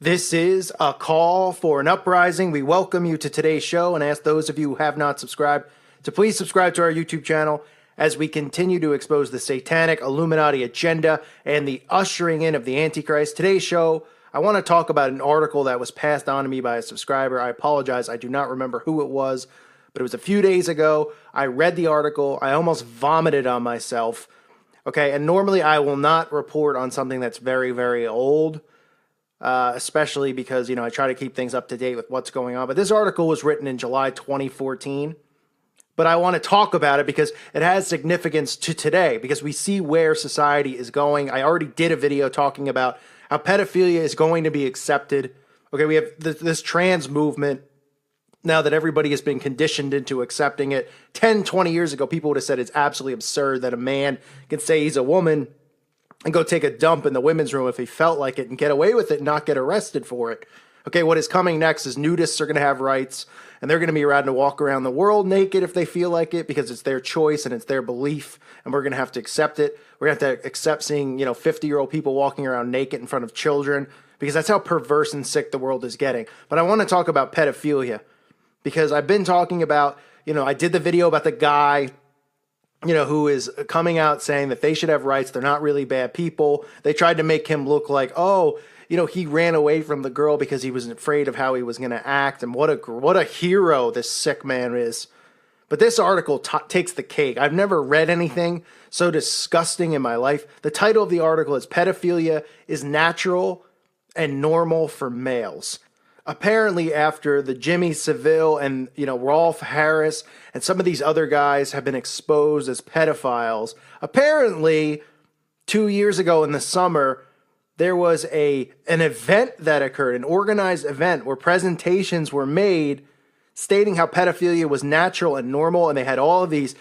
This is a call for an uprising. We welcome you to today's show and ask those of you who have not subscribed to please subscribe to our YouTube channel as we continue to expose the satanic Illuminati agenda and the ushering in of the Antichrist. Today's show, I want to talk about an article that was passed on to me by a subscriber. I apologize, I do not remember who it was, but it was a few days ago. I read the article. I almost vomited on myself. Okay, and normally I will not report on something that's very, very old. Especially because, I try to keep things up to date with what's going on. But this article was written in July 2014. But I want to talk about it because it has significance to today, because we see where society is going. I already did a video talking about how pedophilia is going to be accepted. Okay, we have this trans movement now that everybody has been conditioned into accepting it. 10, 20 years ago, people would have said it's absolutely absurd that a man can say he's a woman and go take a dump in the women's room if he felt like it and get away with it and not get arrested for it. Okay, what is coming next is nudists are going to have rights, and they're going to be allowed to walk around the world naked if they feel like it, because it's their choice and it's their belief, and we're going to have to accept it. We're going to have to accept seeing, 50-year-old people walking around naked in front of children, because that's how perverse and sick the world is getting. But I want to talk about pedophilia, because I've been talking about, I did the video about the guy who is coming out saying that they should have rights. They're not really bad people. They tried to make him look like, he ran away from the girl because he was afraid of how he was going to act. And what a hero this sick man is. But this article takes the cake. I've never read anything so disgusting in my life. The title of the article is "Pedophilia is Natural and Normal for Males." Apparently, after the Jimmy Savile and, Rolf Harris and some of these other guys have been exposed as pedophiles, apparently 2 years ago in the summer, there was an event that occurred, an organized event where presentations were made stating how pedophilia was natural and normal, and they had all of these,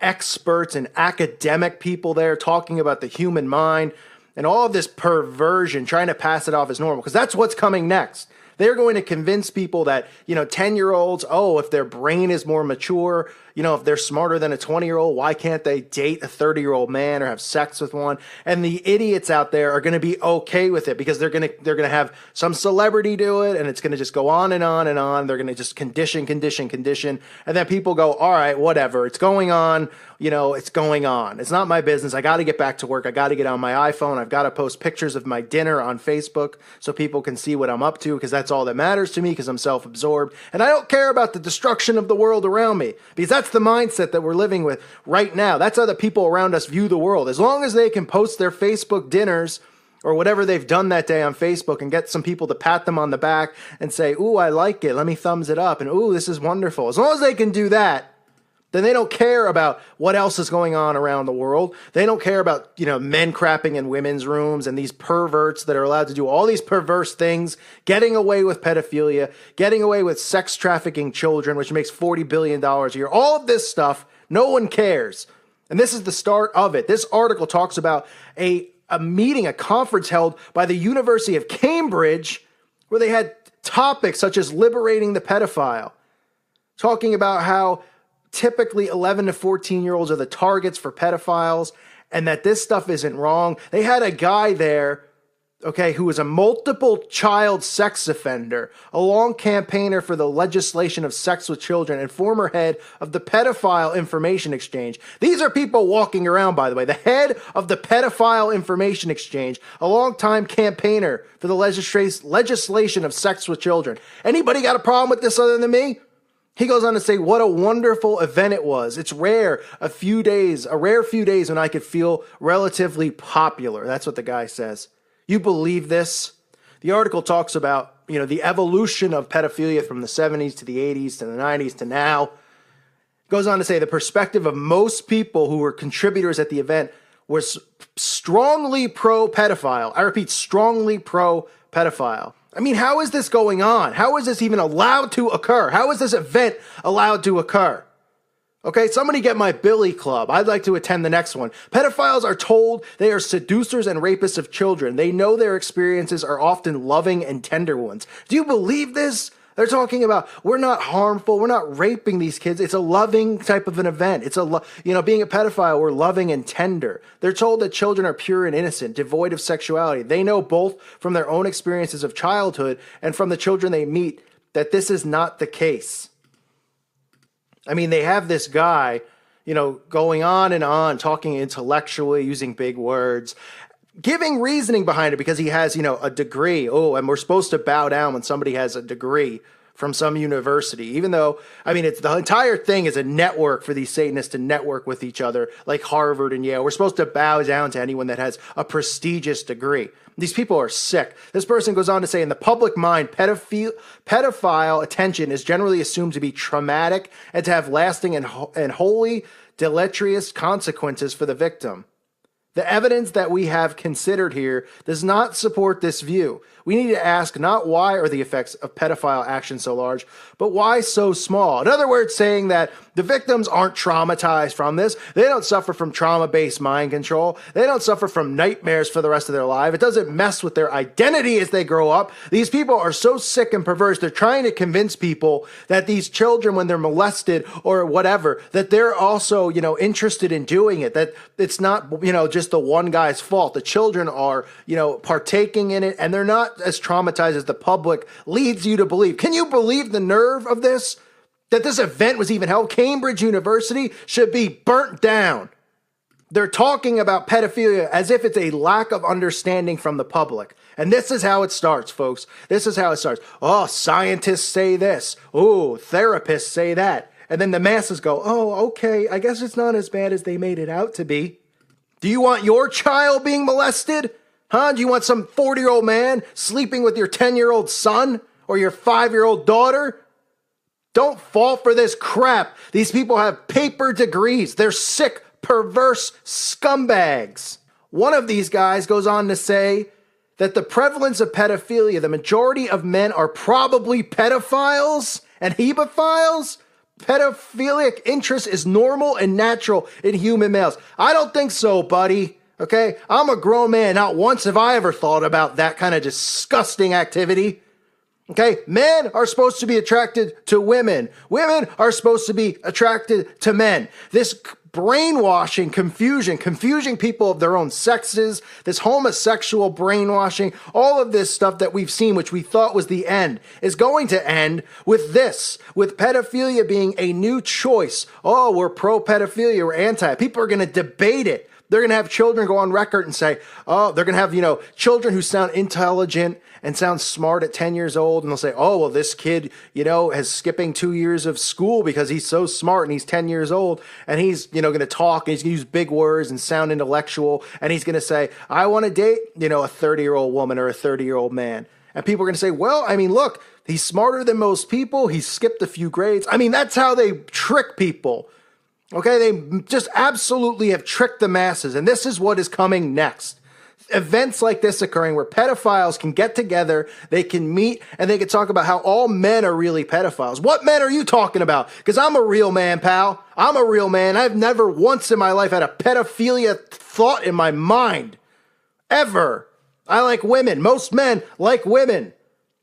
experts and academic people there talking about the human mind and all of this perversion, trying to pass it off as normal, because that's what's coming next. They're going to convince people that, 10-year-olds, if their brain is more mature, if they're smarter than a 20-year-old, why can't they date a 30-year-old man or have sex with one? And the idiots out there are going to be okay with it because they're going to have some celebrity do it, and it's going to just go on and on and on. They're going to just condition. And then people go, all right, whatever. It's going on. It's going on. It's not my business. I got to get back to work. I got to get on my iPhone. I've got to post pictures of my dinner on Facebook so people can see what I'm up to, because that's all that matters to me, because I'm self-absorbed. And I don't care about the destruction of the world around me, because that's the mindset that we're living with right now. That's how the people around us view the world. As long as they can post their Facebook dinners or whatever they've done that day on Facebook and get some people to pat them on the back and say, ooh, I like it. Let me thumbs it up. And ooh, this is wonderful. As long as they can do that, then they don't care about what else is going on around the world. They don't care about, men crapping in women's rooms and these perverts that are allowed to do all these perverse things, getting away with pedophilia, getting away with sex trafficking children, which makes $40 billion a year. All of this stuff, no one cares. And this is the start of it. This article talks about a meeting, a conference held by the University of Cambridge, where they had topics such as liberating the pedophile, talking about how typically 11 to 14-year-olds are the targets for pedophiles, and that this stuff isn't wrong. They had a guy there, who was a multiple child sex offender, a long campaigner for the legislation of sex with children, and former head of the Pedophile Information Exchange. These are people walking around, by the way. The head of the Pedophile Information Exchange, a long-time campaigner for the legislation of sex with children. Anybody got a problem with this other than me? He goes on to say what a wonderful event it was. It's rare, a rare few days when I could feel relatively popular. That's what the guy says. You believe this? The article talks about, the evolution of pedophilia from the 70s to the 80s to the 90s to now. It goes on to say the perspective of most people who were contributors at the event was strongly pro-pedophile. I repeat, strongly pro-pedophile. I mean, how is this going on? How is this even allowed to occur? How is this event allowed to occur? Okay, somebody get my Billy Club. I'd like to attend the next one. Pedophiles are told they are seducers and rapists of children. They know their experiences are often loving and tender ones. Do you believe this? They're talking about we're not harmful, we're not raping these kids. It's a loving type of an event. It's being a pedophile, we're loving and tender. They're told that children are pure and innocent, devoid of sexuality. They know both from their own experiences of childhood and from the children they meet that this is not the case. I mean, they have this guy, going on and on, talking intellectually, using big words, giving reasoning behind it because he has, a degree. Oh, and we're supposed to bow down when somebody has a degree from some university, even though, it's the entire thing is a network for these Satanists to network with each other, like Harvard and Yale. We're supposed to bow down to anyone that has a prestigious degree. These people are sick. This person goes on to say, in the public mind, pedophile attention is generally assumed to be traumatic and to have lasting and wholly deleterious consequences for the victim. The evidence that we have considered here does not support this view. We need to ask not why are the effects of pedophile action so large, but why so small? In other words, saying that the victims aren't traumatized from this. They don't suffer from trauma-based mind control. They don't suffer from nightmares for the rest of their life. It doesn't mess with their identity as they grow up. These people are so sick and perverse. They're trying to convince people that these children, when they're molested or whatever, that they're also, interested in doing it, that it's not, just the one guy's fault. The children are, partaking in it, and they're not as traumatized as the public leads you to believe. Can you believe the nerve of this? That this event was even held? Cambridge University should be burnt down. They're talking about pedophilia as if it's a lack of understanding from the public. And this is how it starts, folks. This is how it starts. Oh, scientists say this. Oh, therapists say that. And then the masses go, oh, okay, I guess it's not as bad as they made it out to be. Do you want your child being molested? Huh? Do you want some 40-year-old man sleeping with your 10-year-old son or your 5-year-old daughter? Don't fall for this crap. These people have paper degrees. They're sick, perverse scumbags. One of these guys goes on to say that the prevalence of pedophilia, the majority of men are probably pedophiles and hebephiles. Pedophilic interest is normal and natural in human males. I don't think so, buddy. Okay? I'm a grown man. Not once have I ever thought about that kind of disgusting activity. Okay? Men are supposed to be attracted to women. Women are supposed to be attracted to men. This brainwashing, confusing people of their own sexes, this homosexual brainwashing, all of this stuff that we've seen, which we thought was the end, is going to end with this, with pedophilia being a new choice. Oh, we're pro-pedophilia, we're anti. People are going to debate it. They're going to have children go on record and say, oh, they're going to have, children who sound intelligent and sound smart at 10 years old. And they'll say, oh, well, this kid, is skipping 2 years of school because he's so smart and he's 10 years old. And he's, going to talk and he's going to use big words and sound intellectual. And he's going to say, I want to date, a 30-year-old woman or a 30-year-old man. And people are going to say, well, look, he's smarter than most people. He's skipped a few grades. That's how they trick people. Okay, they just absolutely have tricked the masses, and this is what is coming next. Events like this occurring where pedophiles can get together, they can meet, and they can talk about how all men are really pedophiles. What men are you talking about? Because I'm a real man, pal. I'm a real man. I've never once in my life had a pedophilia thought in my mind. Ever. I like women. Most men like women.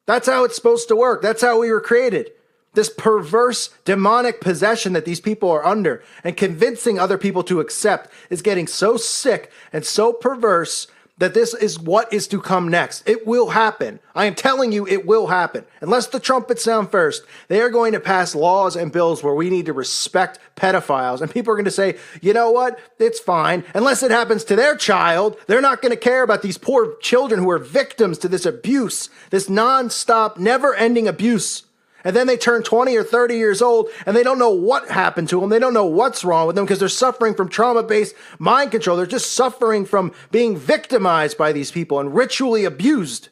That's how it's supposed to work. That's how we were created. This perverse, demonic possession that these people are under and convincing other people to accept is getting so sick and so perverse that this is what is to come next. It will happen. I am telling you, it will happen. Unless the trumpets sound first, they are going to pass laws and bills where we need to respect pedophiles. And people are going to say, you know what? It's fine. Unless it happens to their child, they're not going to care about these poor children who are victims to this abuse, this nonstop, never-ending abuse. And then they turn 20 or 30 years old and they don't know what happened to them. They don't know what's wrong with them because they're suffering from trauma-based mind control. They're just suffering from being victimized by these people and ritually abused.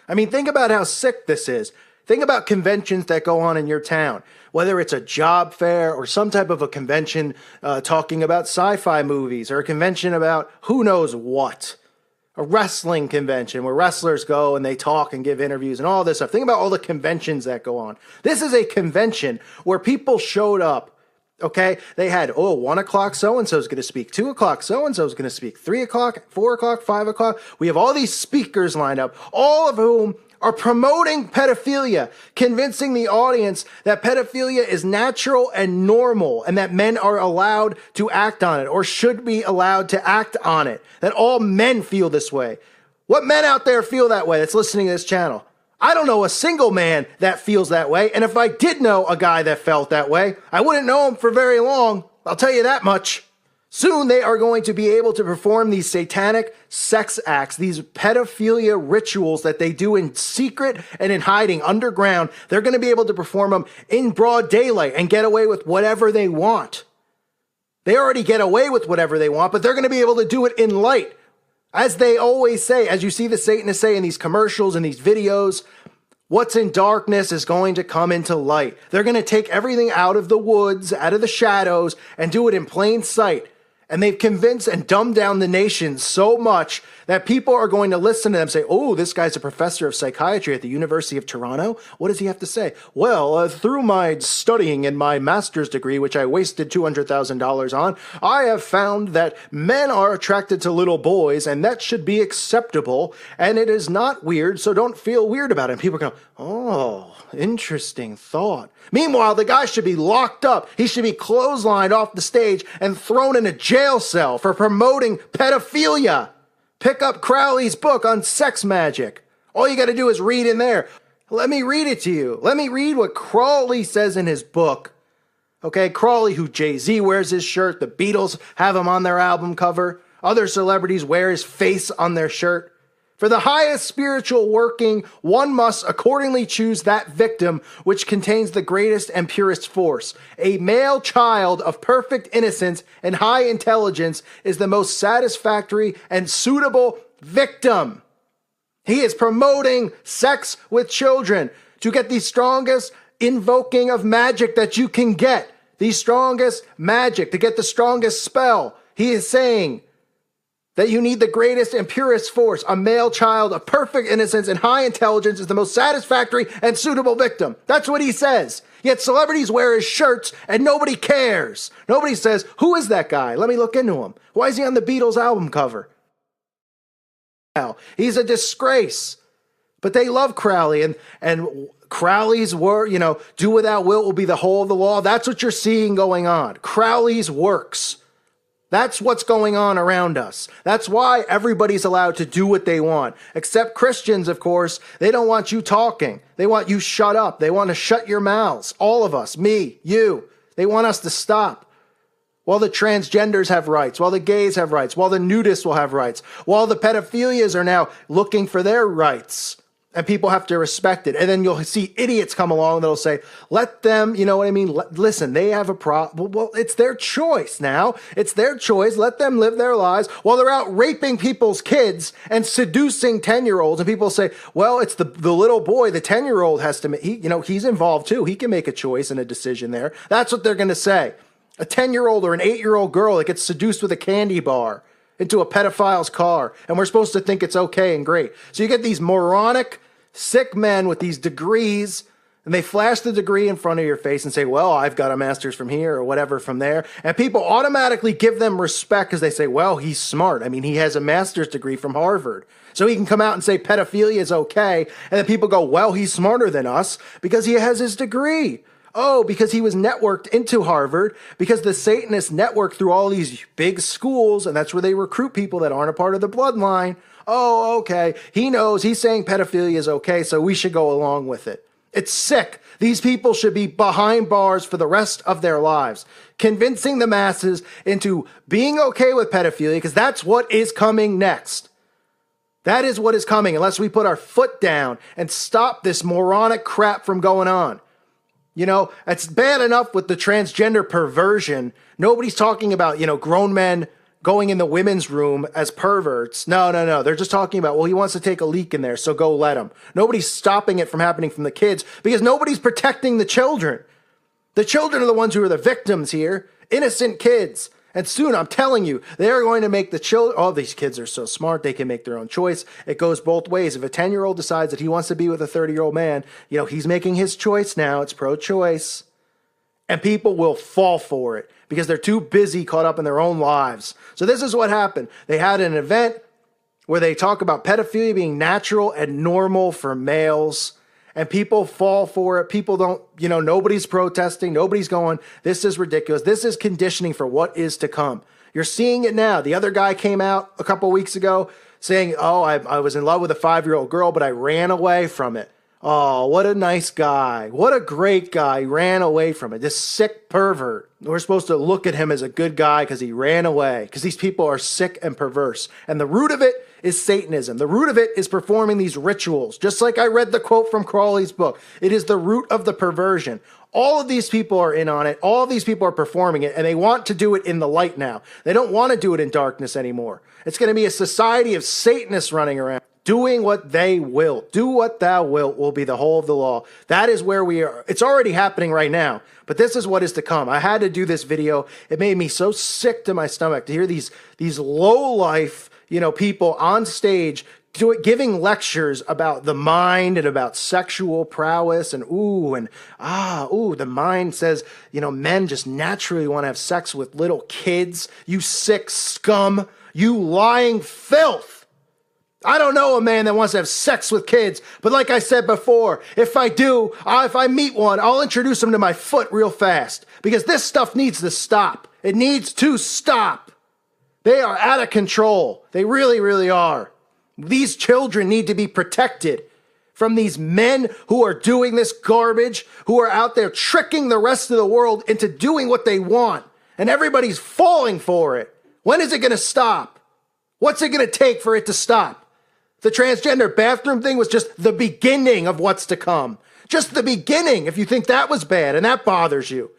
Think about how sick this is. Think about conventions that go on in your town, whether it's a job fair or some type of a convention talking about sci-fi movies or a convention about who knows what. A wrestling convention where wrestlers go and they talk and give interviews and all this stuff. Think about all the conventions that go on. This is a convention where people showed up, Okay, they had, 1 o'clock so-and-so is going to speak, 2 o'clock so-and-so is going to speak, 3 o'clock, 4 o'clock, 5 o'clock. We have all these speakers lined up, all of whom are promoting pedophilia, convincing the audience that pedophilia is natural and normal and that men are allowed to act on it or should be allowed to act on it, that all men feel this way. What men out there feel that way that's listening to this channel? I don't know a single man that feels that way, and if I did know a guy that felt that way, I wouldn't know him for very long. I'll tell you that much. Soon they are going to be able to perform these satanic sex acts, these pedophilia rituals that they do in secret and in hiding underground. They're going to be able to perform them in broad daylight and get away with whatever they want. They already get away with whatever they want, but they're going to be able to do it in light. As they always say, as you see the Satanists say in these commercials and these videos, what's in darkness is going to come into light. They're going to take everything out of the woods, out of the shadows, and do it in plain sight. And they've convinced and dumbed down the nation so much that people are going to listen to them say, oh, this guy's a professor of psychiatry at the University of Toronto. What does he have to say? Well, through my studying in my master's degree, which I wasted $200,000 on, I have found that men are attracted to little boys and that should be acceptable. And it is not weird, so don't feel weird about it. And people go, oh, interesting thought. Meanwhile, the guy should be locked up. He should be clotheslined off the stage and thrown in a jail cell for promoting pedophilia. Pick up Crowley's book on sex magic. All you got to do is read in there. Let me read it to you. Let me read what Crowley says in his book. Okay, Crowley, who Jay-Z wears his shirt, the Beatles have him on their album cover, other celebrities wear his face on their shirt. For the highest spiritual working, one must accordingly choose that victim which contains the greatest and purest force. A male child of perfect innocence and high intelligence is the most satisfactory and suitable victim. He is promoting sex with children to get the strongest invoking of magic that you can get. The strongest magic, to get the strongest spell. He is saying that you need the greatest and purest force. A male child of perfect innocence and high intelligence is the most satisfactory and suitable victim. That's what he says. Yet celebrities wear his shirts and nobody cares. Nobody says, who is that guy? Let me look into him. Why is he on the Beatles album cover? He's a disgrace. But they love Crowley, and Crowley's word, do without will be the whole of the law. That's what you're seeing going on. Crowley's works. That's what's going on around us. That's why everybody's allowed to do what they want. Except Christians, of course. They don't want you talking. They want you shut up. They want to shut your mouths. All of us. Me. You. They want us to stop. While the transgenders have rights. While the gays have rights. While the nudists will have rights. While the pedophilias are now looking for their rights. And people have to respect it. And then you'll see idiots come along that'll say, let them, you know what I mean? Listen, they have a problem. Well, it's their choice now. It's their choice. Let them live their lives while they're out raping people's kids and seducing 10-year-olds. And people say, well, it's the little boy, the 10-year-old has to, he's involved too. He can make a choice and a decision there. That's what they're going to say. A 10-year-old or an 8-year-old girl that gets seduced with a candy bar into a pedophile's car. And we're supposed to think it's okay and great. So you get these moronic, sick men with these degrees, and they flash the degree in front of your face and say, well, I've got a master's from here or whatever from there. And people automatically give them respect because they say, well, he's smart. I mean, he has a master's degree from Harvard. So he can come out and say pedophilia is okay. And then people go, well, he's smarter than us because he has his degree. Oh, because he was networked into Harvard, because the Satanists network through all these big schools, and that's where they recruit people that aren't a part of the bloodline. Oh, okay. He knows, he's saying pedophilia is okay, so we should go along with it. It's sick. These people should be behind bars for the rest of their lives, convincing the masses into being okay with pedophilia, because that's what is coming next. That is what is coming, unless we put our foot down and stop this moronic crap from going on. It's bad enough with the transgender perversion. Nobody's talking about, grown men going in the women's room as perverts. No. They're just talking about, well, he wants to take a leak in there, so go let him. Nobody's stopping it from happening from the kids because nobody's protecting the children. The children are the ones who are the victims here. Innocent kids. And soon, I'm telling you, they're going to make the children, oh, these kids are so smart, they can make their own choice. It goes both ways. If a 10-year-old decides that he wants to be with a 30-year-old man, he's making his choice now. It's pro-choice. And people will fall for it because they're too busy caught up in their own lives. So this is what happened. They had an event where they talk about pedophilia being natural and normal for males, and people fall for it. People don't, nobody's protesting. Nobody's going, this is ridiculous. This is conditioning for what is to come. You're seeing it now. The other guy came out a couple weeks ago saying, I was in love with a 5-year-old girl, but I ran away from it. Oh, what a nice guy. What a great guy. He ran away from it. This sick pervert. We're supposed to look at him as a good guy because he ran away. Because these people are sick and perverse. And the root of it is Satanism. The root of it is performing these rituals. Just like I read the quote from Crowley's book. It is the root of the perversion. All of these people are in on it. All of these people are performing it. And they want to do it in the light now. They don't want to do it in darkness anymore. It's going to be a society of Satanists running around, doing what they will. Do what thou wilt will be the whole of the law. That is where we are. It's already happening right now, but this is what is to come. I had to do this video. It made me so sick to my stomach to hear these low-life, people on stage giving lectures about the mind and about sexual prowess and the mind says, men just naturally want to have sex with little kids. You sick scum. You lying filth. I don't know a man that wants to have sex with kids, but like I said before, if I do, if I meet one, I'll introduce him to my foot real fast because this stuff needs to stop. It needs to stop. They are out of control. They really, really are. These children need to be protected from these men who are doing this garbage, who are out there tricking the rest of the world into doing what they want, and everybody's falling for it. When is it going to stop? What's it going to take for it to stop? The transgender bathroom thing was just the beginning of what's to come. Just the beginning, if you think that was bad and that bothers you.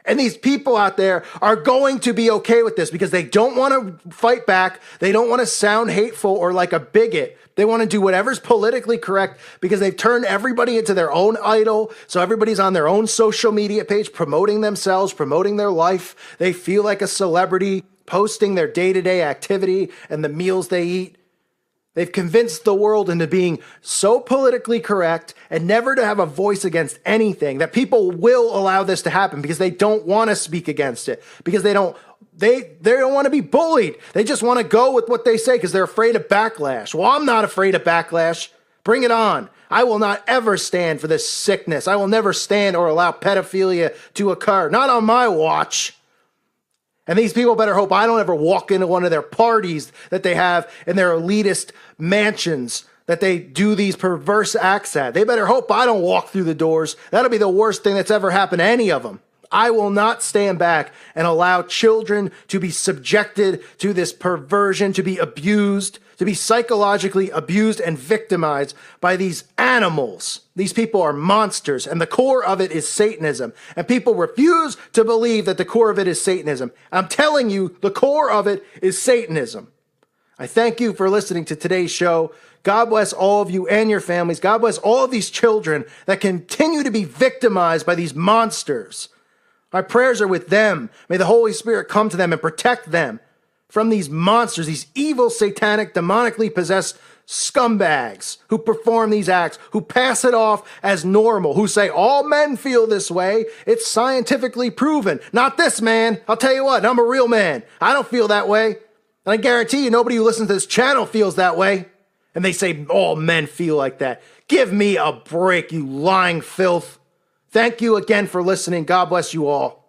And these people out there are going to be okay with this because they don't want to fight back. They don't want to sound hateful or like a bigot. They want to do whatever's politically correct because they've turned everybody into their own idol. So everybody's on their own social media page promoting themselves, promoting their life. They feel like a celebrity, posting their day-to-day activity and the meals they eat. They've convinced the world into being so politically correct and never to have a voice against anything that people will allow this to happen because they don't want to speak against it, because they don't want to be bullied. They just want to go with what they say because they're afraid of backlash. Well, I'm not afraid of backlash. Bring it on. I will not ever stand for this sickness. I will never stand or allow pedophilia to occur. Not on my watch. And these people better hope I don't ever walk into one of their parties that they have in their elitist mansions that they do these perverse acts at. They better hope I don't walk through the doors. That'll be the worst thing that's ever happened to any of them. I will not stand back and allow children to be subjected to this perversion, to be abused, to be psychologically abused and victimized by these animals. These people are monsters, and the core of it is Satanism. And people refuse to believe that the core of it is Satanism. I'm telling you, the core of it is Satanism. I thank you for listening to today's show. God bless all of you and your families. God bless all of these children that continue to be victimized by these monsters. Our prayers are with them. May the Holy Spirit come to them and protect them from these monsters, these evil, satanic, demonically possessed scumbags who perform these acts, who pass it off as normal, who say all men feel this way. It's scientifically proven. Not this man. I'll tell you what, I'm a real man. I don't feel that way. And I guarantee you nobody who listens to this channel feels that way. And they say all men feel like that. Give me a break, you lying filth. Thank you again for listening. God bless you all.